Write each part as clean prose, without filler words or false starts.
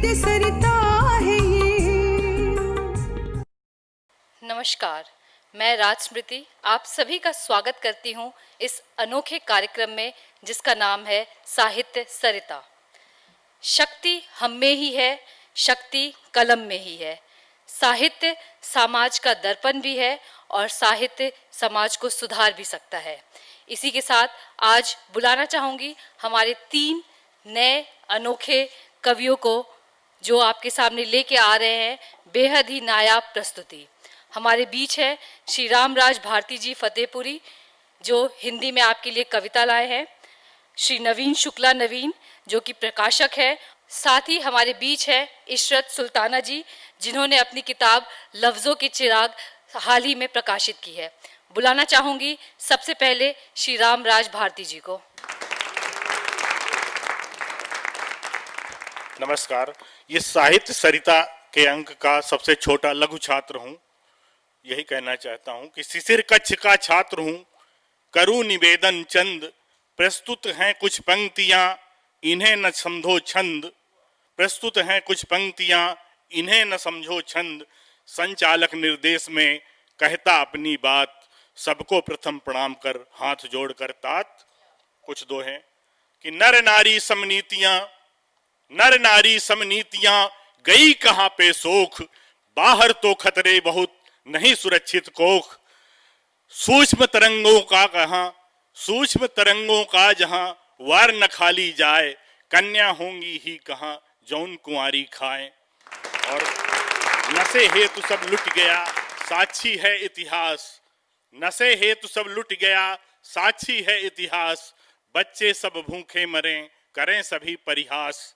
साहित्य सरिता है ये। नमस्कार, मैं राज स्मृति आप सभी का स्वागत करती हूँ इस अनोखे कार्यक्रम में जिसका नाम है साहित्य सरिता। शक्ति हम में ही है, शक्ति कलम में ही है। साहित्य समाज का दर्पण भी है और साहित्य समाज को सुधार भी सकता है। इसी के साथ आज बुलाना चाहूँगी हमारे 3 नए अनोखे कवियों को जो आपके सामने लेके आ रहे हैं बेहद ही नायाब प्रस्तुति। हमारे बीच है श्री रामराज भारती जी फतेहपुरी जो हिंदी में आपके लिए कविता लाए हैं, श्री नवीन शुक्ला नवीन जो कि प्रकाशक है, साथ ही हमारे बीच है इशरत सुल्ताना जी जिन्होंने अपनी किताब लफ्ज़ों के चिराग हाल ही में प्रकाशित की है। बुलाना चाहूँगी सबसे पहले श्री रामराज भारती जी को। नमस्कार, ये साहित्य सरिता के अंक का सबसे छोटा लघु छात्र हूँ। यही कहना चाहता हूँ कि शिशिर कक्ष का छात्र हूँ, करूँ निवेदन चंद, प्रस्तुत हैं कुछ पंक्तियाँ इन्हें न समझो छंद, प्रस्तुत हैं कुछ पंक्तियाँ इन्हें न समझो छंद, संचालक निर्देश में कहता अपनी बात, सबको प्रथम प्रणाम कर हाथ जोड़कर तात। कुछ दोहे कि नर नारी समनीतियां गई कहाँ पे सोख, बाहर तो खतरे बहुत नहीं सुरक्षित कोख, सूक्ष्म तरंगों का जहां वार न खाली जाए, कन्या होंगी ही कहाँ जौन कुंवारी खाए। और नशे हेतु सब लुट गया साक्षी है इतिहास, नशे हेतु सब लुट गया साक्षी है इतिहास, बच्चे सब भूखे मरें करें सभी परिहास,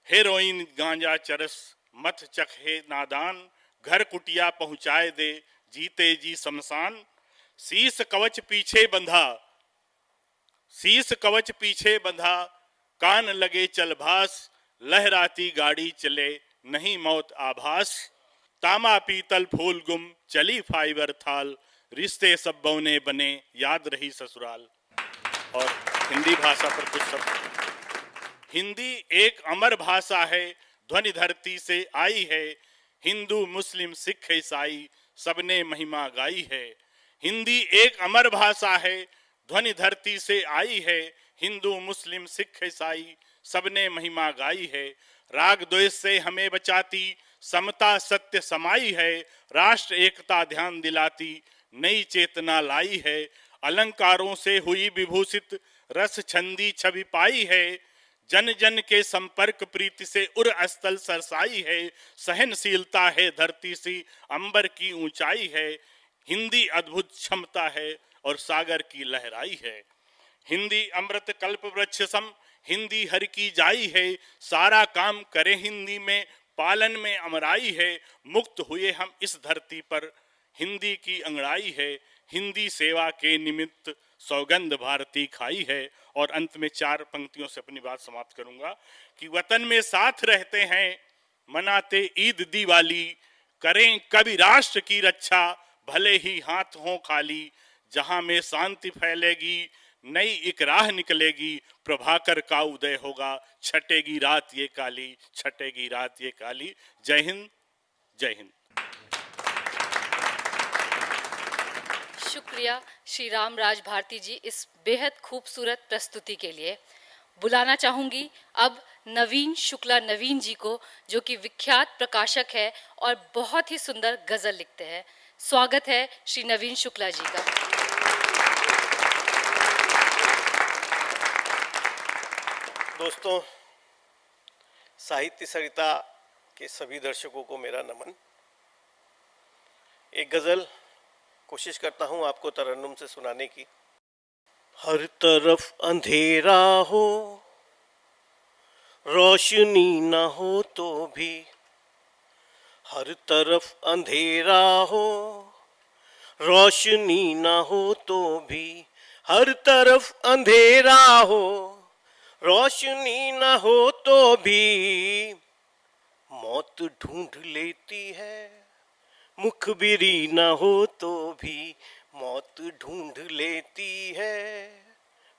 हेरोइन गांजा चरस मत चखे नादान, घर कुटिया पहुंचाए दे जीते जी शमशान, शीश कवच पीछे बंधा कान लगे चलभास, लहराती गाड़ी चले नहीं मौत आभास, तामा पीतल फूल गुम चली फाइबर थाल, रिश्ते सब बौने बने याद रही ससुराल। और हिंदी भाषा पर कुछ शब्द। हिंदी एक अमर भाषा है, ध्वनि धरती से आई है, हिंदू मुस्लिम सिख ईसाई सबने महिमा गाई है। हिंदी एक अमर भाषा है, ध्वनि धरती से आई है, हिंदू मुस्लिम सिख ईसाई सबने महिमा गाई है। राग द्वेष से हमें बचाती समता सत्य समाई है, राष्ट्र एकता ध्यान दिलाती नई चेतना लाई है। अलंकारों से हुई विभूषित रस छंदी छवि पाई है, जन जन के संपर्क प्रीति से उर स्थल सरसाई है। सहनशीलता है धरती सी अंबर की ऊंचाई है, हिंदी अद्भुत क्षमता है और सागर की लहराई है। हिंदी अमृत कल्प वृक्ष सम, हिंदी हर की जाई है, सारा काम करे हिंदी में पालन में अमराई है। मुक्त हुए हम इस धरती पर हिंदी की अंगड़ाई है, हिंदी सेवा के निमित्त सौगंध भारती खाई है। और अंत में 4 पंक्तियों से अपनी बात समाप्त करूंगा कि वतन में साथ रहते हैं मनाते ईद दिवाली, करें कभी राष्ट्र की रक्षा भले ही हाथ हों खाली, जहां में शांति फैलेगी नई एक राह निकलेगी, प्रभाकर का उदय होगा छटेगी रात ये काली, छटेगी रात ये काली। जय हिंद, जय हिंद। शुक्रिया श्री रामराज भारती जी इस बेहद खूबसूरत प्रस्तुति के लिए। बुलाना चाहूँगी अब नवीन शुक्ला नवीन जी को जो कि विख्यात प्रकाशक है और बहुत ही सुंदर गज़ल लिखते हैं। स्वागत है श्री नवीन शुक्ला जी का। दोस्तों, साहित्य सरिता के सभी दर्शकों को मेरा नमन। एक गज़ल कोशिश करता हूँ आपको तरन्नुम से सुनाने की। हर तरफ अंधेरा हो रोशनी न हो तो भी, हर तरफ अंधेरा हो रोशनी न हो तो भी, हर तरफ अंधेरा हो रोशनी न हो तो भी, मौत ढूंढ लेती है मुखबिरी न हो तो भी, मौत ढूंढ लेती है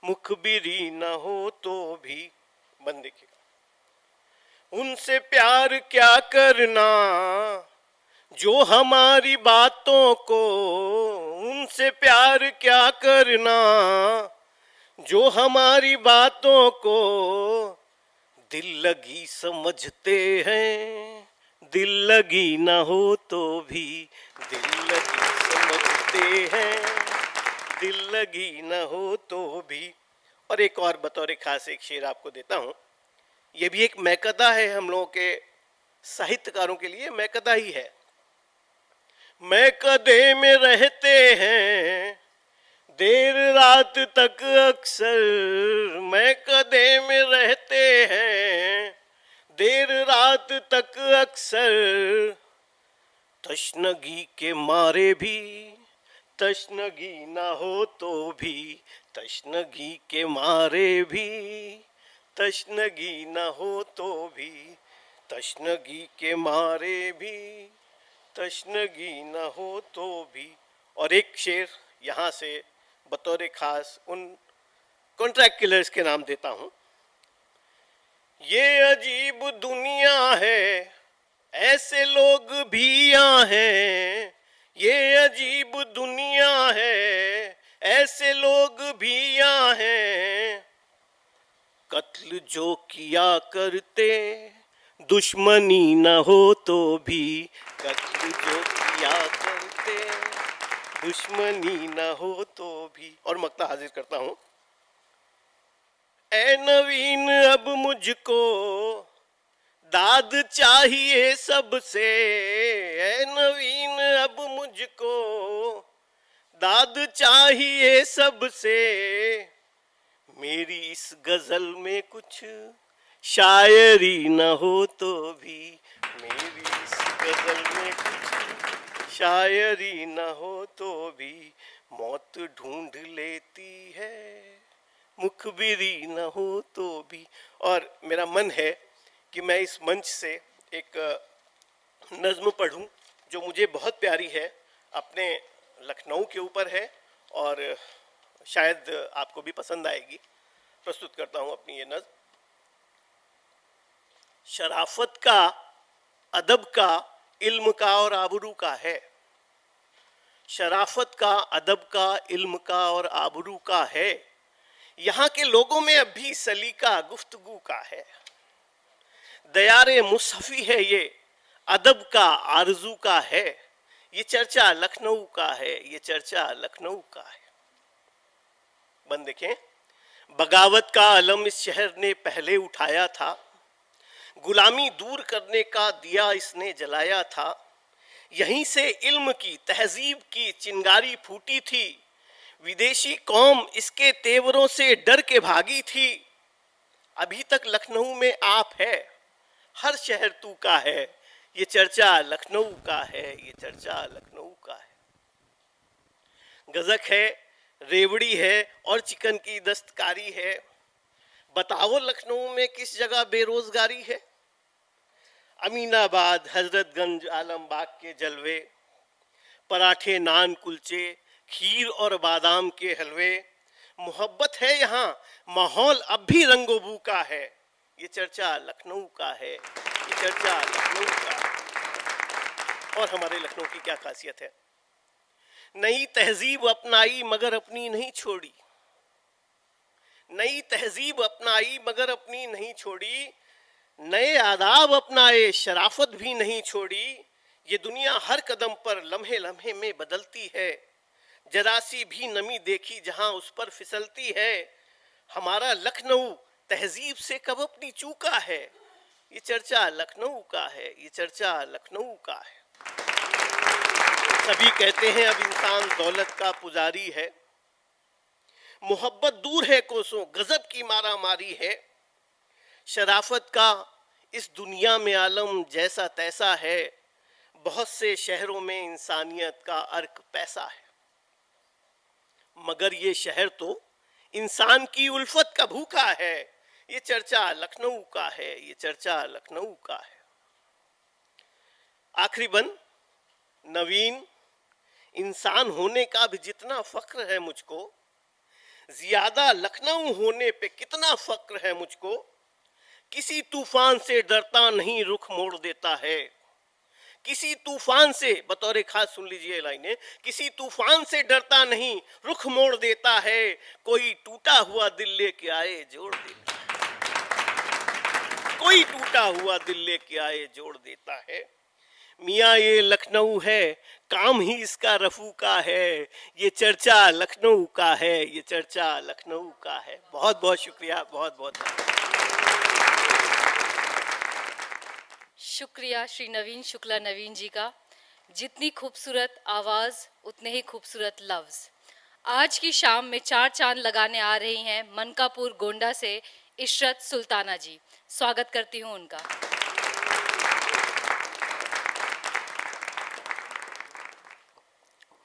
मुखबिरी न हो तो भी। बंद देखिएगा। उनसे प्यार क्या करना जो हमारी बातों को, उनसे प्यार क्या करना जो हमारी बातों को दिल लगी समझते हैं, दिल लगी ना हो तो भी दिल लगी समझते हैं, दिल लगी ना हो तो भी। और एक और बतौर खास एक शेर आपको देता हूँ। ये भी एक मैकदा है हम लोगों के साहित्यकारों के लिए, मैकदा ही है। मैकदे में रहते हैं देर रात तक अक्सर, मैकदे में रहते हैं देर रात तक अक्सर, तशनगी के मारे भी, तशनगी ना हो तो भी, तशनगी के मारे भी, तशनगी ना हो तो भी, तशनगी के मारे भी, तशनगी ना हो तो भी। और एक शेर यहाँ से बतौर खास उन कॉन्ट्रैक्ट किलर्स के नाम देता हूँ। ये अजीब दुनिया है ऐसे लोग भी यहाँ हैं, ये अजीब दुनिया है ऐसे लोग भी यहाँ हैं, कत्ल जो किया करते दुश्मनी न हो तो भी, कत्ल जो किया करते दुश्मनी न हो तो भी। और मक्ता हाजिर करता हूँ। ए नवीन अब मुझको दाद चाहिए सबसे, ए नवीन अब मुझको दाद चाहिए सबसे, मेरी इस गजल में कुछ शायरी न हो तो भी, मेरी इस गजल में कुछ शायरी न हो तो भी, मौत ढूंढ लेती है मुखबिरी न हो तो भी। और मेरा मन है कि मैं इस मंच से एक नज्म पढ़ूं जो मुझे बहुत प्यारी है, अपने लखनऊ के ऊपर है और शायद आपको भी पसंद आएगी। प्रस्तुत करता हूं अपनी ये नज्म। शराफत का, अदब का, इल्म का और आबरू का है, शराफत का, अदब का, इल्म का और आबरू का है, यहाँ के लोगों में अब भी सलीका गुफ्तगू का है, दयारे मुसफ़ी है ये अदब का आरजू का है, ये चर्चा लखनऊ का है, ये चर्चा लखनऊ का है। बंद देखें। बगावत का अलम इस शहर ने पहले उठाया था, गुलामी दूर करने का दिया इसने जलाया था, यहीं से इल्म की तहजीब की चिंगारी फूटी थी, विदेशी कौम इसके तेवरों से डर के भागी थी, अभी तक लखनऊ में आप है, हर शहर तू का है, ये चर्चा लखनऊ का है, ये चर्चा लखनऊ का है। गजक है, रेवड़ी है और चिकन की दस्तकारी है, बताओ लखनऊ में किस जगह बेरोजगारी है। अमीनाबाद, हजरतगंज, आलमबाग के जलवे, पराठे, नान, कुलचे, खीर और बादाम के हलवे, मोहब्बत है यहाँ, माहौल अब भी रंगोबू का है, ये चर्चा लखनऊ का है, ये चर्चा लखनऊ का है। और हमारे लखनऊ की क्या खासियत है। नई तहजीब अपनाई मगर अपनी नहीं छोड़ी, नई तहजीब अपनाई मगर अपनी नहीं छोड़ी, नए आदाब अपनाए शराफत भी नहीं छोड़ी, ये दुनिया हर कदम पर लम्हे लम्हे में बदलती है, जरा सी भी नमी देखी जहां उस पर फिसलती है, हमारा लखनऊ तहजीब से कब अपनी चूका है, ये चर्चा लखनऊ का है, ये चर्चा लखनऊ का है। सभी कहते हैं अब इंसान दौलत का पुजारी है, मोहब्बत दूर है कोसों, गजब की मारा मारी है, शराफत का इस दुनिया में आलम जैसा तैसा है, बहुत से शहरों में इंसानियत का अर्क पैसा है, मगर ये शहर तो इंसान की उल्फत का भूखा है, ये चर्चा लखनऊ का है, ये चर्चा लखनऊ का है। आखिरी बंद। नवीन, इंसान होने का भी जितना फख्र है मुझको, ज्यादा लखनऊ होने पे कितना फख्र है मुझको, किसी तूफान से डरता नहीं रुख मोड़ देता है। किसी तूफान से, बतौर खास सुन लीजिए लाइनें, किसी तूफान से डरता नहीं रुख मोड़ देता है, कोई टूटा हुआ दिल लेके आए जोड़ देता है, कोई टूटा हुआ दिल लेके आए जोड़ देता है। मियाँ ये लखनऊ है, काम ही इसका रफू का है, ये चर्चा लखनऊ का है, ये चर्चा लखनऊ का है। बहुत बहुत शुक्रिया, बहुत बहुत शुक्रिया श्री नवीन शुक्ला नवीन जी का। जितनी खूबसूरत आवाज़ उतने ही खूबसूरत लफ्ज़। आज की शाम में 4 चांद लगाने आ रही हैं मनकापुर गोंडा से इशरत सुल्ताना जी। स्वागत करती हूँ उनका।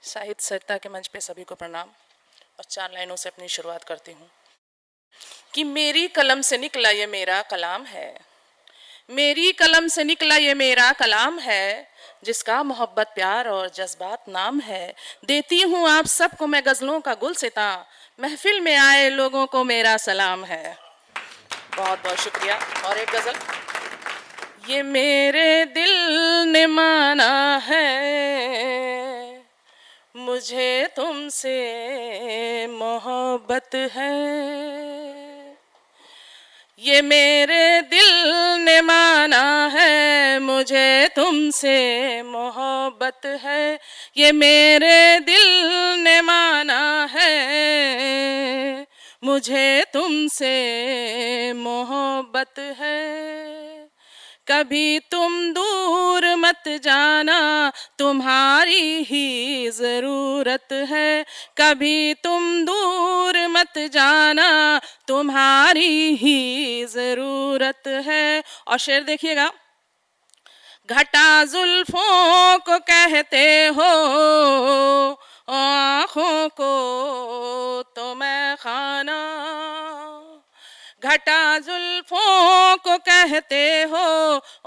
साहित्य सरिता के मंच पे सभी को प्रणाम और 4 लाइनों से अपनी शुरुआत करती हूँ कि मेरी कलम से निकला ये मेरा कलाम है, मेरी कलम से निकला ये मेरा कलाम है, जिसका मोहब्बत प्यार और जज्बात नाम है। देती हूँ आप सबको मैं गज़लों का गुलसिता, महफिल में आए लोगों को मेरा सलाम है। बहुत बहुत शुक्रिया। और एक गज़ल, ये मेरे दिल ने माना है, मुझे तुमसे मोहब्बत है, ये मेरे दिल ने माना है, मुझे तुमसे मोहब्बत है, ये मेरे दिल ने माना है, मुझे तुमसे मोहब्बत है। कभी तुम दूर मत जाना, तुम्हारी ही ज़रूरत है, कभी तुम दूर मत जाना, तुम्हारी ही ज़रूरत है। और शेर देखिएगा, घटा जुल्फों को कहते हो, आँखों को तो मैं खाना, घटा जुल्फों को कहते हो,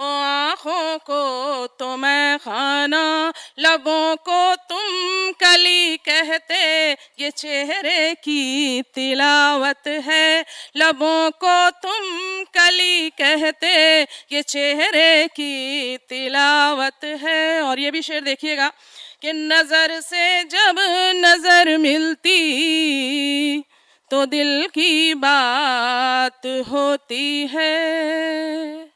आँखों को तो मैं खाना, लबों को तुम कली कहते, ये चेहरे की तिलावत है, लबों को तुम कली कहते, ये चेहरे की तिलावत है। और ये भी शेर देखिएगा कि नज़र से जब नज़र मिलती तो दिल की बात होती है,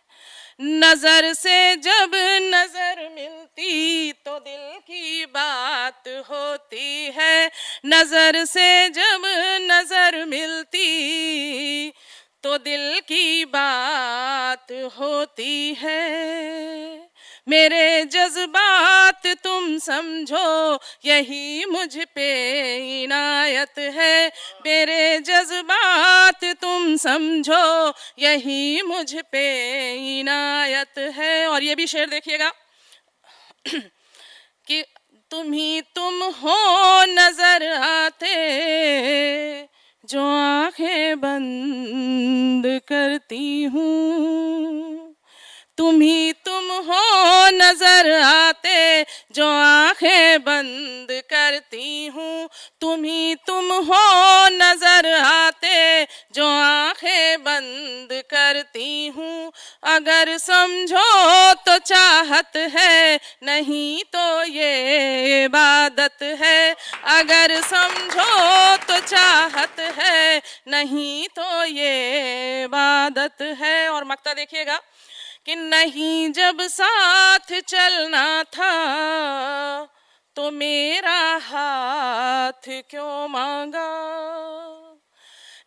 नज़र से जब नज़र मिलती तो दिल की बात होती है, नज़र से जब नज़र मिलती तो दिल की बात होती है। मेरे जज्बात तुम समझो, यही मुझ पे इनायत है, मेरे जज्बात तुम समझो, यही मुझ पे इनायत है। और ये भी शेर देखिएगा कि तुम ही तुम हो नजर आते, जो आंखें बंद करती हूँ, तुम ही तुम हो नजर आते, जो आंखें बंद करती हूँ, तुम ही तुम हो नजर आते, जो आंखें बंद करती हूँ। अगर समझो तो चाहत है, नहीं तो ये इबादत है, अगर समझो तो चाहत है, नहीं तो ये इबादत है। और मक्ता देखिएगा कि नहीं जब साथ चलना था तो मेरा हाथ क्यों मांगा,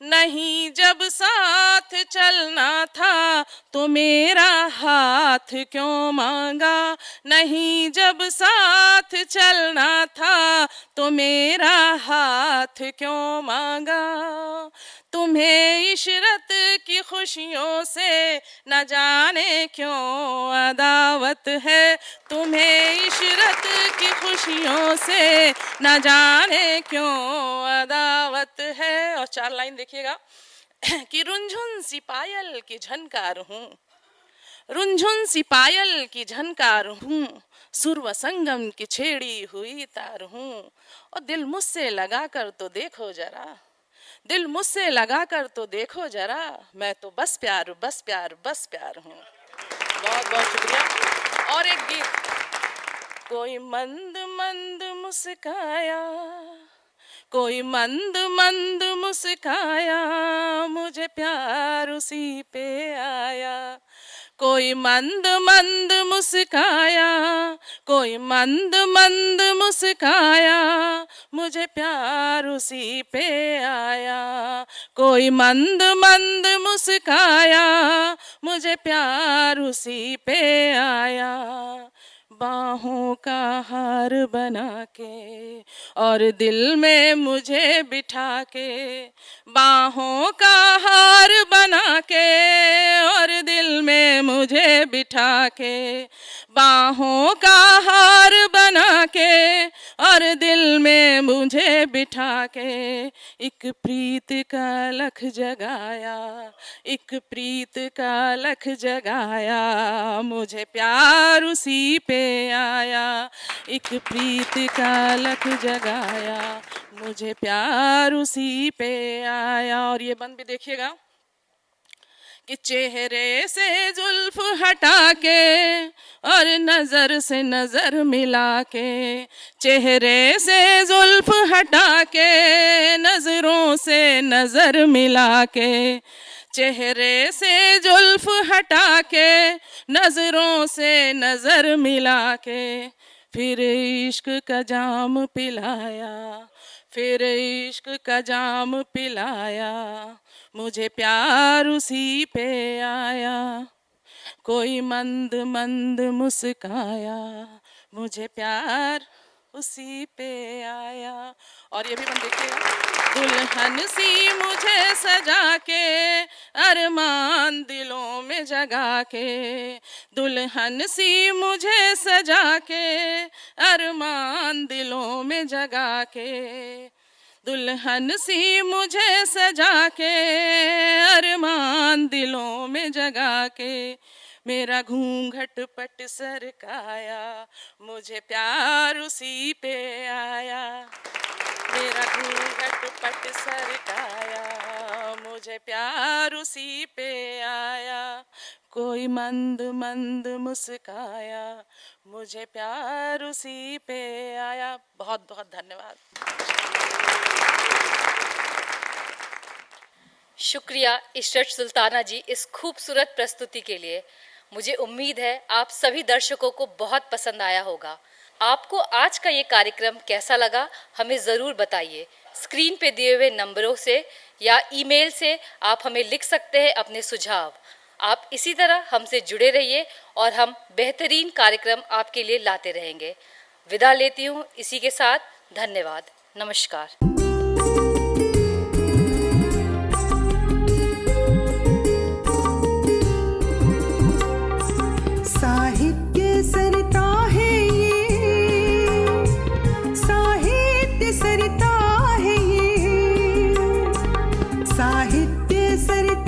नहीं जब साथ चलना था तो मेरा हाथ क्यों मांगा, नहीं जब साथ चलना था तो मेरा हाथ क्यों मांगा। तुम्हें इशरत की खुशियों से न जाने क्यों अदावत है, तुम्हें इशरत की खुशियों से न जाने क्यों अदावत है। और 4 लाइन देखिएगा कि रुंझुन सी पायल की झनकार हूँ, रुंझुन सी पायल की झनकार हूँ, सुर व संगम की छेड़ी हुई तार हूँ। और दिल मुझसे लगा कर तो देखो जरा, दिल मुझसे लगा कर तो देखो जरा, मैं तो बस प्यार बस प्यार बस प्यार हूँ। बहुत बहुत शुक्रिया। और एक गीत, कोई मंद मंद मुस्काया, कोई मंद मंद मुस्काया, मुझे प्यार उसी पे आया। कोई मंद मंद मुस्काया, कोई मंद मंद मुस्काया, मुझे प्यार उसी पे आया। कोई मंद मंद मुस्काया, मुझे प्यार उसी पे आया। बाहों का हार बना के और दिल में मुझे बिठा के, बाहों का हार बना के और दिल में मुझे बिठा के, बाहों का हार बना के और दिल में मुझे बिठा के, एक प्रीत का लख जगाया, एक प्रीत का लख जगाया, मुझे प्यार उसी पे आया। एक प्रीत का लख जगाया, मुझे प्यार उसी पे आया। और ये बंद भी देखिएगा कि चेहरे से जुल्फ हटा के और नजर से नजर मिला के, चेहरे से जुल्फ हटा के नजरों से नजर मिला के, चेहरे से जुल्फ हटा के नजरों से नजर मिला के, फिर इश्क का जाम पिलाया, फिर इश्क का जाम पिलाया, मुझे प्यार उसी पे आया। कोई मंद मंद मुस्काया, मुझे प्यार उसी पे आया। और ये भी बंद देखिएगा, दुल्हन सी मुझे सजा के अरमान दिलों में जगा के, दुल्हन सी मुझे सजा के अरमान दिलों में जगा के, दुल्हन सी मुझे सजा के अरमान दिलों में जगा के, मेरा घूंघट पट सरकाया, मुझे प्यार उसी पे आया। मेरा घूंघट पट सरकाया, मुझे प्यार उसी पे आया। कोई मंद मंद मुस्काया, मुझे प्यार उसी पे आया। बहुत बहुत धन्यवाद। शुक्रिया इशरत सुल्ताना जी इस खूबसूरत प्रस्तुति के लिए। मुझे उम्मीद है आप सभी दर्शकों को बहुत पसंद आया होगा। आपको आज का ये कार्यक्रम कैसा लगा हमें ज़रूर बताइए। स्क्रीन पे दिए हुए नंबरों से या ईमेल से आप हमें लिख सकते हैं अपने सुझाव। आप इसी तरह हमसे जुड़े रहिए और हम बेहतरीन कार्यक्रम आपके लिए लाते रहेंगे। विदा लेती हूँ इसी के साथ। धन्यवाद। नमस्कार। साहित्य सरिता है ये, साहित्य सरिता है ये, साहित्य सरिता